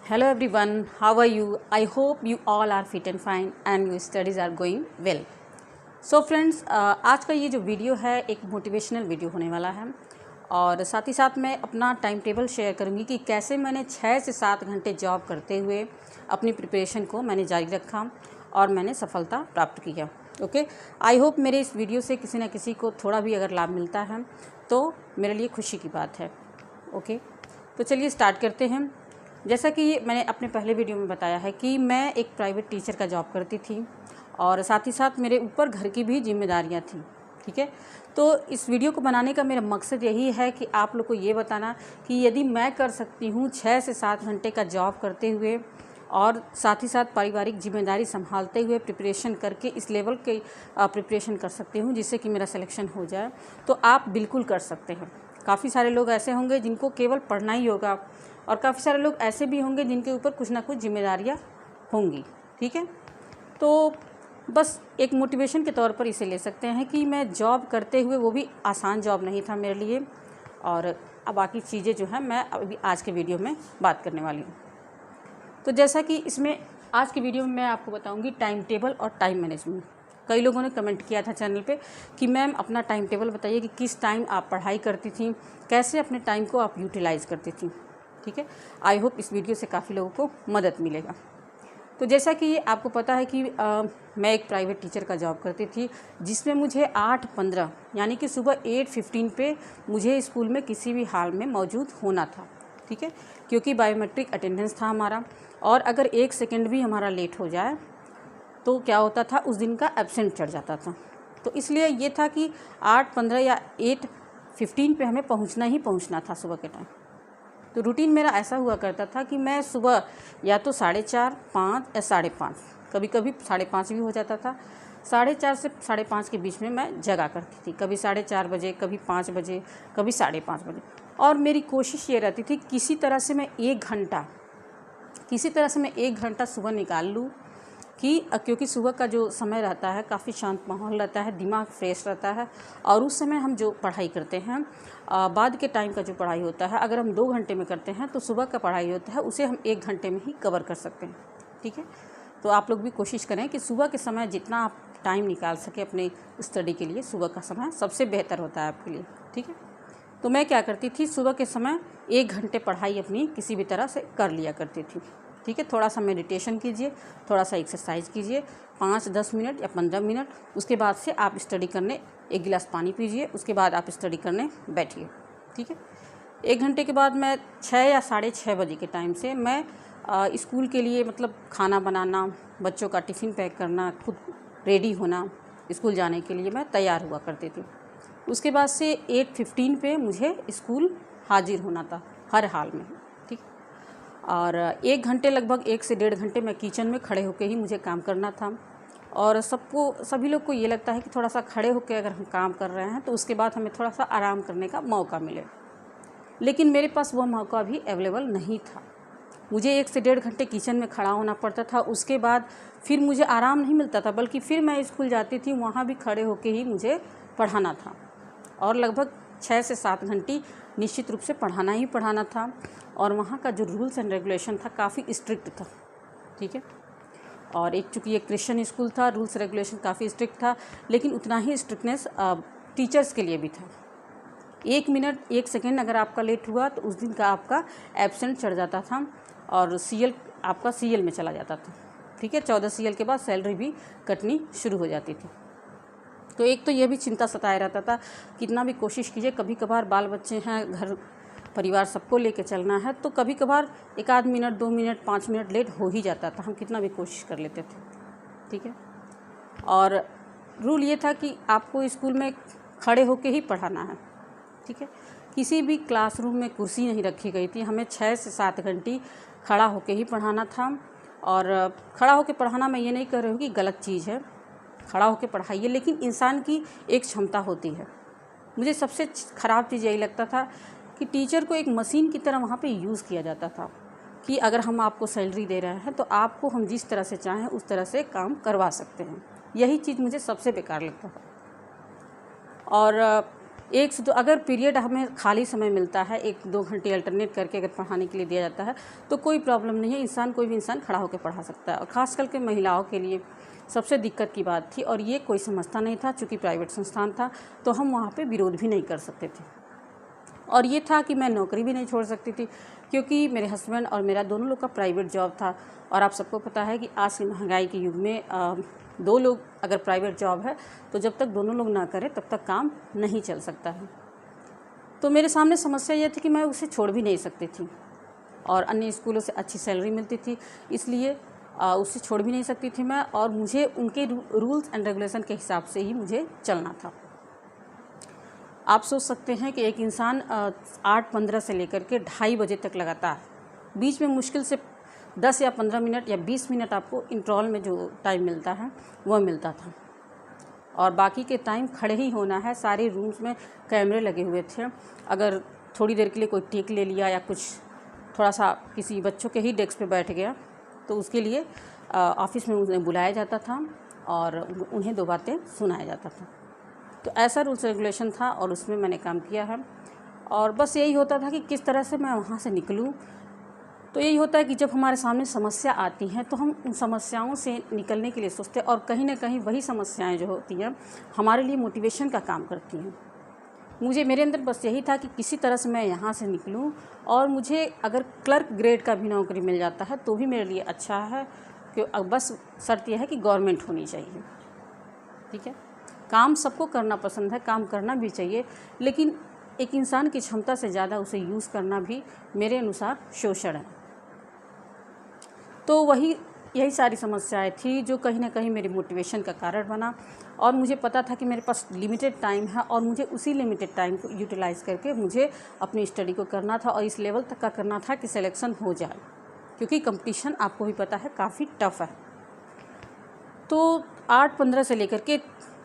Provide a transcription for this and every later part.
Hello everyone, how are you? I hope you all are fit and fine and your studies are going well. So friends, आज का ये जो video है एक motivational video होने वाला है और साथ ही साथ मैं अपना टाइम टेबल शेयर करूँगी कि कैसे मैंने 6 से 7 घंटे जॉब करते हुए अपनी प्रिपरेशन को मैंने जारी रखा और मैंने सफलता प्राप्त किया। ओके, आई होप मेरे इस वीडियो से किसी न किसी को थोड़ा भी अगर लाभ मिलता है तो मेरे लिए खुशी की बात है। ओके, तो चलिए स्टार्ट करते हैं। जैसा कि मैंने अपने पहले वीडियो में बताया है कि मैं एक प्राइवेट टीचर का जॉब करती थी और साथ ही साथ मेरे ऊपर घर की भी जिम्मेदारियां थी। ठीक है, तो इस वीडियो को बनाने का मेरा मकसद यही है कि आप लोग को ये बताना कि यदि मैं कर सकती हूँ 6 से 7 घंटे का जॉब करते हुए और साथ ही साथ पारिवारिक जिम्मेदारी संभालते हुए प्रिपरेशन करके इस लेवल के प्रिपरेशन कर सकती हूँ जिससे कि मेरा सिलेक्शन हो जाए, तो आप बिल्कुल कर सकते हैं। काफ़ी सारे लोग ऐसे होंगे जिनको केवल पढ़ना ही होगा और काफ़ी सारे लोग ऐसे भी होंगे जिनके ऊपर कुछ ना कुछ जिम्मेदारियां होंगी। ठीक है, तो बस एक मोटिवेशन के तौर पर इसे ले सकते हैं कि मैं जॉब करते हुए, वो भी आसान जॉब नहीं था मेरे लिए, और अब बाकी चीज़ें जो हैं मैं अभी आज के वीडियो में बात करने वाली हूँ। तो जैसा कि इसमें आज के वीडियो में मैं आपको बताऊँगी टाइम टेबल और टाइम मैनेजमेंट। कई लोगों ने कमेंट किया था चैनल पे कि मैम अपना टाइम टेबल बताइए कि किस टाइम आप पढ़ाई करती थी, कैसे अपने टाइम को आप यूटिलाइज़ करती थी। ठीक है, आई होप इस वीडियो से काफ़ी लोगों को मदद मिलेगा। तो जैसा कि आपको पता है कि मैं एक प्राइवेट टीचर का जॉब करती थी जिसमें मुझे 8:15 यानी कि सुबह 8:15 पे मुझे स्कूल में किसी भी हाल में मौजूद होना था। ठीक है, क्योंकि बायोमेट्रिक अटेंडेंस था हमारा, और अगर 1 सेकेंड भी हमारा लेट हो जाए तो क्या होता था, उस दिन का एब्सेंट चढ़ जाता था। तो इसलिए ये था कि 8:15 या 8:15 पे हमें पहुंचना ही पहुंचना था सुबह के टाइम। तो रूटीन मेरा ऐसा हुआ करता था कि मैं सुबह या तो 4:30, 5 या 5:30, कभी कभी 5:30 भी हो जाता था, 4:30 से 5:30 के बीच में मैं जगा करती थी। कभी 4:30 बजे, कभी 5 बजे, कभी 5:30 बजे। और मेरी कोशिश ये रहती थी किसी तरह से मैं 1 घंटा सुबह निकाल लूँ क्योंकि सुबह का जो समय रहता है काफ़ी शांत माहौल रहता है, दिमाग फ्रेश रहता है, और उस समय हम जो पढ़ाई करते हैं, बाद के टाइम का जो पढ़ाई होता है, अगर हम 2 घंटे में करते हैं तो सुबह का पढ़ाई होता है उसे हम 1 घंटे में ही कवर कर सकते हैं। ठीक है, तो आप लोग भी कोशिश करें कि सुबह के समय जितना आप टाइम निकाल सकें अपने स्टडी के लिए, सुबह का समय सबसे बेहतर होता है आपके लिए। ठीक है, तो मैं क्या करती थी, सुबह के समय 1 घंटे पढ़ाई अपनी किसी भी तरह से कर लिया करती थी। ठीक है, थोड़ा सा मेडिटेशन कीजिए, थोड़ा सा एक्सरसाइज कीजिए, 5-10 मिनट या 15 मिनट, उसके बाद से आप स्टडी करने 1 गिलास पानी पीजिए, उसके बाद आप स्टडी करने बैठिए। ठीक है, 1 घंटे के बाद मैं 6 या 6:30 बजे के टाइम से मैं स्कूल के लिए, मतलब खाना बनाना, बच्चों का टिफ़िन पैक करना, खुद रेडी होना, स्कूल जाने के लिए मैं तैयार हुआ करती थी। उसके बाद से 8:15 पे मुझे स्कूल हाजिर होना था हर हाल में। ठीक, और 1 घंटे, लगभग 1 से 1.5 घंटे मैं किचन में खड़े होकर ही मुझे काम करना था। और सभी लोग को ये लगता है कि थोड़ा सा खड़े होकर अगर हम काम कर रहे हैं तो उसके बाद हमें थोड़ा सा आराम करने का मौका मिले, लेकिन मेरे पास वो मौका भी अवेलेबल नहीं था। मुझे 1 से 1.5 घंटे किचन में खड़ा होना पड़ता था, उसके बाद फिर मुझे आराम नहीं मिलता था, बल्कि फिर मैं स्कूल जाती थी, वहाँ भी खड़े होकर ही मुझे पढ़ाना था, और लगभग 6 से 7 घंटे निश्चित रूप से पढ़ाना ही पढ़ाना था। और वहाँ का जो रूल्स एंड रेगुलेशन था काफ़ी स्ट्रिक्ट था। ठीक है, और चूँकि ये क्रिश्चियन स्कूल था, रूल्स रेगुलेशन काफ़ी स्ट्रिक्ट था, लेकिन उतना ही स्ट्रिक्टनेस टीचर्स के लिए भी था। 1 मिनट 1 सेकेंड अगर आपका लेट हुआ तो उस दिन का आपका एब्सेंट चढ़ जाता था और आपका CL में चला जाता था। ठीक है, 14 CL के बाद सैलरी भी कटनी शुरू हो जाती थी। तो एक तो ये भी चिंता सताए रहता था, कितना भी कोशिश कीजिए, कभी कभार बाल बच्चे हैं, घर परिवार सबको लेके चलना है, तो कभी कभार 1 मिनट, 2 मिनट, 5 मिनट लेट हो ही जाता था, हम कितना भी कोशिश कर लेते थे। ठीक है, और रूल ये था कि आपको स्कूल में खड़े होके ही पढ़ाना है। ठीक है, किसी भी क्लासरूम में कुर्सी नहीं रखी गई थी, हमें 6 से 7 घंटे खड़ा होके ही पढ़ाना था। और खड़ा होके पढ़ाना, मैं ये नहीं कह रही हूँ कि गलत चीज़ है, खड़ा होकर पढ़ाइए, लेकिन इंसान की एक क्षमता होती है। मुझे सबसे ख़राब चीज़ यही लगता था कि टीचर को एक मशीन की तरह वहाँ पे यूज़ किया जाता था कि अगर हम आपको सैलरी दे रहे हैं तो आपको हम जिस तरह से चाहें उस तरह से काम करवा सकते हैं। यही चीज़ मुझे सबसे बेकार लगता था। और 1 से 2 अगर पीरियड हमें खाली समय मिलता है, 1-2 घंटे अल्टरनेट करके अगर पढ़ाने के लिए दिया जाता है तो कोई प्रॉब्लम नहीं है, कोई भी इंसान खड़ा होकर पढ़ा सकता है। और ख़ास करके महिलाओं के लिए सबसे दिक्कत की बात थी, और ये कोई समझता नहीं था। चूँकि प्राइवेट संस्थान था तो हम वहाँ पे विरोध भी नहीं कर सकते थे, और ये था कि मैं नौकरी भी नहीं छोड़ सकती थी, क्योंकि मेरे हस्बैंड और मेरा दोनों लोग का प्राइवेट जॉब था। और आप सबको पता है कि आज की महंगाई के युग में 2 लोग अगर प्राइवेट जॉब है तो जब तक दोनों लोग ना करें तब तक काम नहीं चल सकता है। तो मेरे सामने समस्या ये थी कि मैं उसे छोड़ भी नहीं सकती थी, और अन्य स्कूलों से अच्छी सैलरी मिलती थी, इसलिए उसे छोड़ भी नहीं सकती थी मैं, और मुझे उनके रूल्स एंड रेगुलेशन के हिसाब से ही मुझे चलना था। आप सोच सकते हैं कि एक इंसान 8:15 से लेकर के 2:30 बजे तक लगातार, बीच में मुश्किल से 10 या 15 मिनट या 20 मिनट आपको इंटरवल में जो टाइम मिलता है वह मिलता था, और बाकी के टाइम खड़े ही होना है। सारे रूम्स में कैमरे लगे हुए थे। अगर थोड़ी देर के लिए कोई टेक ले लिया या कुछ थोड़ा सा किसी बच्चों के ही डेस्क पे बैठ गया तो उसके लिए ऑफिस में उन्हें बुलाया जाता था और उन्हें 2 बातें सुनाया जाता था। तो ऐसा रूल्स रेगुलेशन था और उसमें मैंने काम किया है, और बस यही होता था कि किस तरह से मैं वहाँ से निकलूँ। तो यही होता है कि जब हमारे सामने समस्या आती हैं तो हम उन समस्याओं से निकलने के लिए सोचते हैं, और कहीं ना कहीं वही समस्याएं जो होती हैं हमारे लिए मोटिवेशन का काम करती हैं। मेरे अंदर बस यही था कि किसी तरह से मैं यहाँ से निकलूँ, और मुझे अगर क्लर्क ग्रेड का भी नौकरी मिल जाता है तो भी मेरे लिए अच्छा है, कि बस शर्त यह है कि गवर्नमेंट होनी चाहिए। ठीक है, काम सबको करना पसंद है, काम करना भी चाहिए, लेकिन एक इंसान की क्षमता से ज़्यादा उसे यूज़ करना भी मेरे अनुसार शोषण है। तो यही सारी समस्याएं थी जो कहीं ना कहीं मेरी मोटिवेशन का कारण बना, और मुझे पता था कि मेरे पास लिमिटेड टाइम है और मुझे उसी लिमिटेड टाइम को यूटिलाइज़ करके मुझे अपनी स्टडी को करना था, और इस लेवल तक का करना था कि सिलेक्शन हो जाए, क्योंकि कंपटीशन आपको भी पता है काफ़ी टफ है। तो 8:15 से लेकर के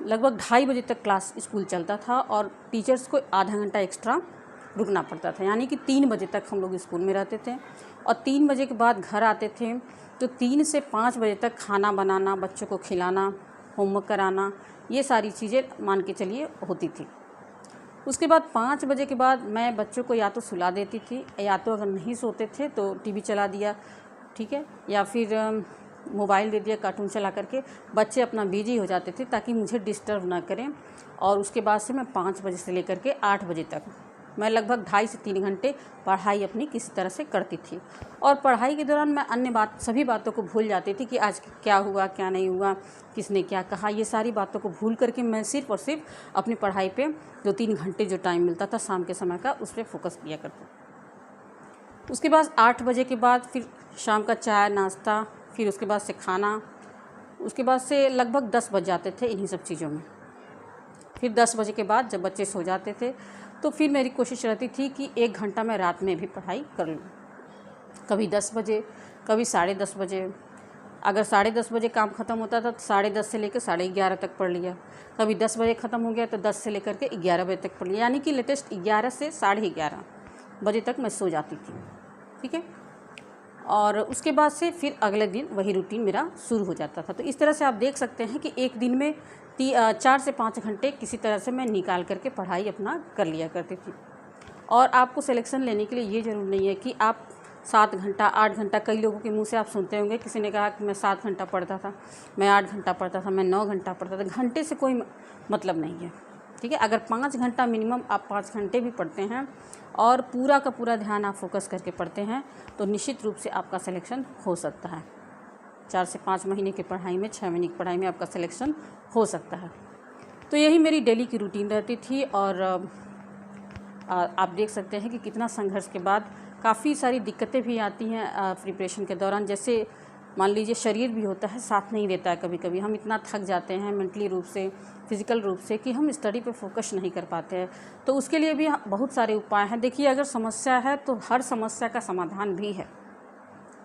लगभग 2:30 बजे तक क्लास स्कूल चलता था, और टीचर्स को आधा घंटा एक्स्ट्रा रुकना पड़ता था, यानी कि 3 बजे तक हम लोग स्कूल में रहते थे, और 3 बजे के बाद घर आते थे। तो 3 से 5 बजे तक खाना बनाना, बच्चों को खिलाना, होमवर्क कराना, ये सारी चीज़ें मान के चलिए होती थी। उसके बाद 5 बजे के बाद मैं बच्चों को या तो सुला देती थी, या तो अगर नहीं सोते थे तो टीवी चला दिया, ठीक है, या फिर मोबाइल दे दिया, कार्टून चला करके बच्चे अपना बिजी हो जाते थे ताकि मुझे डिस्टर्ब ना करें। और उसके बाद से मैं 5 बजे से लेकर के 8 बजे तक मैं लगभग 2.5 से 3 घंटे पढ़ाई अपनी किसी तरह से करती थी, और पढ़ाई के दौरान मैं सभी बातों को भूल जाती थी कि आज क्या हुआ, क्या नहीं हुआ, किसने क्या कहा, ये सारी बातों को भूल करके मैं सिर्फ और सिर्फ अपनी पढ़ाई पे 2-3 घंटे जो टाइम मिलता था शाम के समय का, उस पर फोकस किया करती। उसके बाद 8 बजे के बाद फिर शाम का चाय नाश्ता, फिर उसके बाद से खाना, उसके बाद से लगभग 10 बज जाते थे इन्हीं सब चीज़ों में। फिर 10 बजे के बाद जब बच्चे सो जाते थे तो फिर मेरी कोशिश रहती थी कि 1 घंटा मैं रात में भी पढ़ाई कर लूँ, कभी 10 बजे, कभी 10:30 बजे। अगर 10:30 बजे काम ख़त्म होता था तो 10:30 से लेकर 11:30 तक पढ़ लिया, कभी 10 बजे ख़त्म हो गया तो 10 से लेकर के 11 बजे तक पढ़ लिया, यानी कि लेटेस्ट 11 से 11:30 बजे तक मैं सो जाती थी। ठीक है, और उसके बाद से फिर अगले दिन वही रूटीन मेरा शुरू हो जाता था। तो इस तरह से आप देख सकते हैं कि एक दिन में 4 से 5 घंटे किसी तरह से मैं निकाल करके पढ़ाई अपना कर लिया करती थी। और आपको सिलेक्शन लेने के लिए ये ज़रूर नहीं है कि आप 7 घंटा 8 घंटा, कई लोगों के मुंह से आप सुनते होंगे, किसी ने कहा कि मैं 7 घंटा पढ़ता था, मैं 8 घंटा पढ़ता था, मैं 9 घंटा पढ़ता था। घंटे से कोई मतलब नहीं है। ठीक है, अगर 5 घंटा मिनिमम आप 5 घंटे भी पढ़ते हैं और पूरा का पूरा ध्यान आप फोकस करके पढ़ते हैं तो निश्चित रूप से आपका सिलेक्शन हो सकता है। 4 से 5 महीने की पढ़ाई में, 6 महीने की पढ़ाई में आपका सिलेक्शन हो सकता है। तो यही मेरी डेली की रूटीन रहती थी, और आप देख सकते हैं कि कितना संघर्ष के बाद काफ़ी सारी दिक्कतें भी आती हैं प्रिपरेशन के दौरान। जैसे मान लीजिए शरीर भी होता है, साथ नहीं देता है, कभी कभी हम इतना थक जाते हैं मेंटली रूप से, फिज़िकल रूप से, कि हम स्टडी पे फोकस नहीं कर पाते हैं। तो उसके लिए भी बहुत सारे उपाय हैं। देखिए, अगर समस्या है तो हर समस्या का समाधान भी है।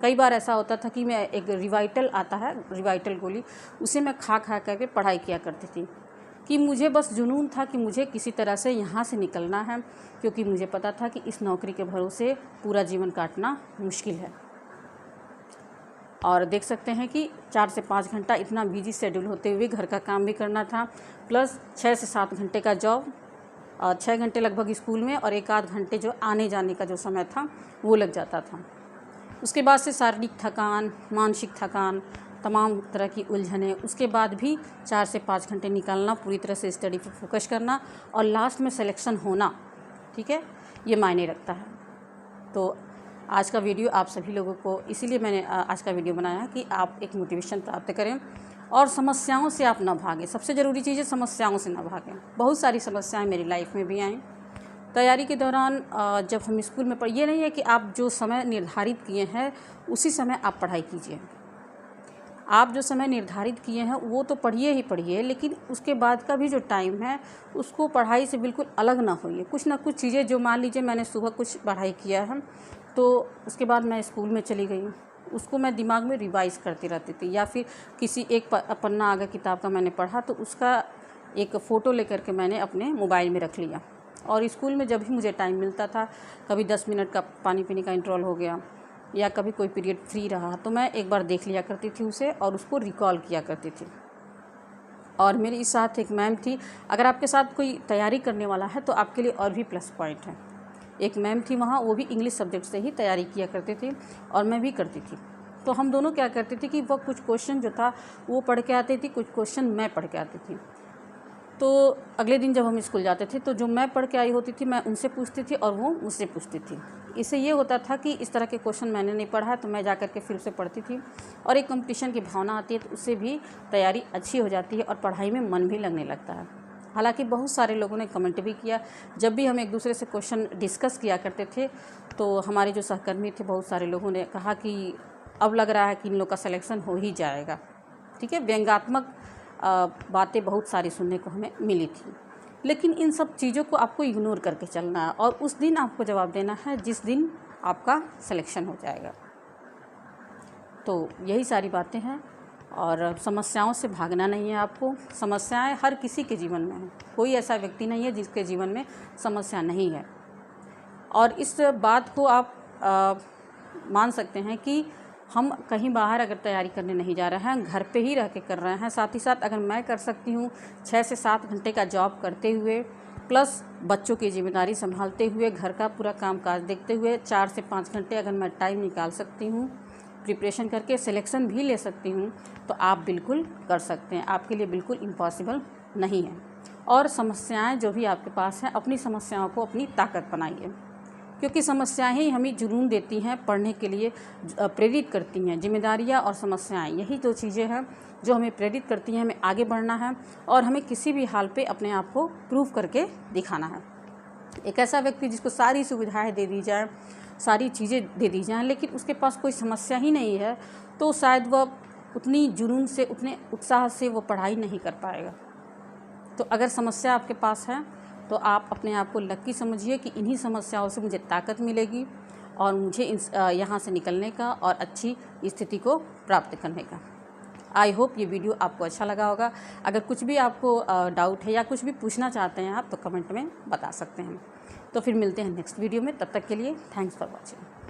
कई बार ऐसा होता था कि मैं एक रिवाइटल आता है, रिवाइटल गोली, उसे मैं खा करके पढ़ाई किया करती थी, कि मुझे बस जुनून था कि मुझे किसी तरह से यहाँ से निकलना है, क्योंकि मुझे पता था कि इस नौकरी के भरोसे पूरा जीवन काटना मुश्किल है। और देख सकते हैं कि 4 से 5 घंटा इतना बिजी शेड्यूल होते हुए घर का काम भी करना था, प्लस 6 से 7 घंटे का जॉब, 6 घंटे लगभग स्कूल में और 1 आध घंटे जो आने जाने का जो समय था वो लग जाता था। उसके बाद से शारीरिक थकान, मानसिक थकान, तमाम तरह की उलझनें, उसके बाद भी 4 से 5 घंटे निकालना, पूरी तरह से स्टडी पर फोकस करना और लास्ट में सिलेक्शन होना, ठीक है, ये मायने रखता है। तो आज का वीडियो आप सभी लोगों को, इसीलिए मैंने आज का वीडियो बनाया कि आप एक मोटिवेशन प्राप्त करें और समस्याओं से आप ना भागें। सबसे ज़रूरी चीज़ है समस्याओं से ना भागें। बहुत सारी समस्याएं मेरी लाइफ में भी आईं तैयारी के दौरान। जब हम स्कूल में ये नहीं है कि आप जो समय निर्धारित किए हैं उसी समय आप पढ़ाई कीजिए। आप जो समय निर्धारित किए हैं वो तो पढ़िए ही पढ़िए, लेकिन उसके बाद का भी जो टाइम है उसको पढ़ाई से बिल्कुल अलग ना होइए। कुछ ना कुछ चीज़ें, जो मान लीजिए मैंने सुबह कुछ पढ़ाई किया है तो उसके बाद मैं स्कूल में चली गई, उसको मैं दिमाग में रिवाइज़ करती रहती थी, या फिर किसी एक पन्ना आगे किताब का मैंने पढ़ा तो उसका एक फ़ोटो लेकर के मैंने अपने मोबाइल में रख लिया। और स्कूल में जब भी मुझे टाइम मिलता था, कभी 10 मिनट का पानी पीने का इंटरवल हो गया या कभी कोई पीरियड फ्री रहा, तो मैं एक बार देख लिया करती थी उसे और उसको रिकॉल किया करती थी। और मेरे साथ एक मैम थी, अगर आपके साथ कोई तैयारी करने वाला है तो आपके लिए और भी प्लस पॉइंट है। एक मैम थी वहाँ, वो भी इंग्लिश सब्जेक्ट से ही तैयारी किया करते थे और मैं भी करती थी। तो हम दोनों क्या करते थे कि वो कुछ क्वेश्चन जो था वो पढ़ के आती थी, कुछ क्वेश्चन मैं पढ़ के आती थी। तो अगले दिन जब हम स्कूल जाते थे तो जो मैं पढ़ के आई होती थी मैं उनसे पूछती थी और वो मुझसे पूछती थी। इससे ये होता था कि इस तरह के क्वेश्चन मैंने नहीं पढ़ा तो मैं जा कर के फिर से पढ़ती थी और एक कंपटीशन की भावना आती है, तो उससे भी तैयारी अच्छी हो जाती है और पढ़ाई में मन भी लगने लगता है। हालांकि बहुत सारे लोगों ने कमेंट भी किया, जब भी हम एक दूसरे से क्वेश्चन डिस्कस किया करते थे तो हमारे जो सहकर्मी थे बहुत सारे लोगों ने कहा कि अब लग रहा है कि इन लोग का सिलेक्शन हो ही जाएगा। ठीक है, व्यंग्यात्मक बातें बहुत सारी सुनने को हमें मिली थी, लेकिन इन सब चीज़ों को आपको इग्नोर करके चलना है और उस दिन आपको जवाब देना है जिस दिन आपका सिलेक्शन हो जाएगा। तो यही सारी बातें हैं और समस्याओं से भागना नहीं है आपको। समस्याएं हर किसी के जीवन में हैं, कोई ऐसा व्यक्ति नहीं है जिसके जीवन में समस्या नहीं है। और इस बात को आप मान सकते हैं कि हम कहीं बाहर अगर तैयारी करने नहीं जा रहे हैं, घर पे ही रह के कर रहे हैं, साथ ही साथ अगर मैं कर सकती हूँ 6 से 7 घंटे का जॉब करते हुए प्लस बच्चों की जिम्मेदारी संभालते हुए, घर का पूरा काम काज देखते हुए 4 से 5 घंटे अगर मैं टाइम निकाल सकती हूँ, प्रिपरेशन करके सिलेक्शन भी ले सकती हूँ, तो आप बिल्कुल कर सकते हैं। आपके लिए बिल्कुल इम्पॉसिबल नहीं है। और समस्याएं जो भी आपके पास हैं, अपनी समस्याओं को अपनी ताकत बनाइए, क्योंकि समस्याएं ही हमें जुनून देती हैं, पढ़ने के लिए प्रेरित करती हैं। जिम्मेदारियां और समस्याएं, यही दो चीज़ें हैं जो हमें प्रेरित करती हैं, हमें आगे बढ़ना है और हमें किसी भी हाल पे अपने आप को प्रूव करके दिखाना है। एक ऐसा व्यक्ति जिसको सारी सुविधाएं दे दी जाए, सारी चीज़ें दे दी जाएँ, लेकिन उसके पास कोई समस्या ही नहीं है, तो शायद वह उतनी जुनून से, उतने उत्साह से वो पढ़ाई नहीं कर पाएगा। तो अगर समस्या आपके पास है तो आप अपने आप को लकी समझिए कि इन्हीं समस्याओं से मुझे ताकत मिलेगी और मुझे यहाँ से निकलने का और अच्छी स्थिति को प्राप्त करने का। आई होप ये वीडियो आपको अच्छा लगा होगा। अगर कुछ भी आपको डाउट है या कुछ भी पूछना चाहते हैं आप, तो कमेंट में बता सकते हैं। तो फिर मिलते हैं नेक्स्ट वीडियो में, तब तक के लिए थैंक्स फॉर वॉचिंग।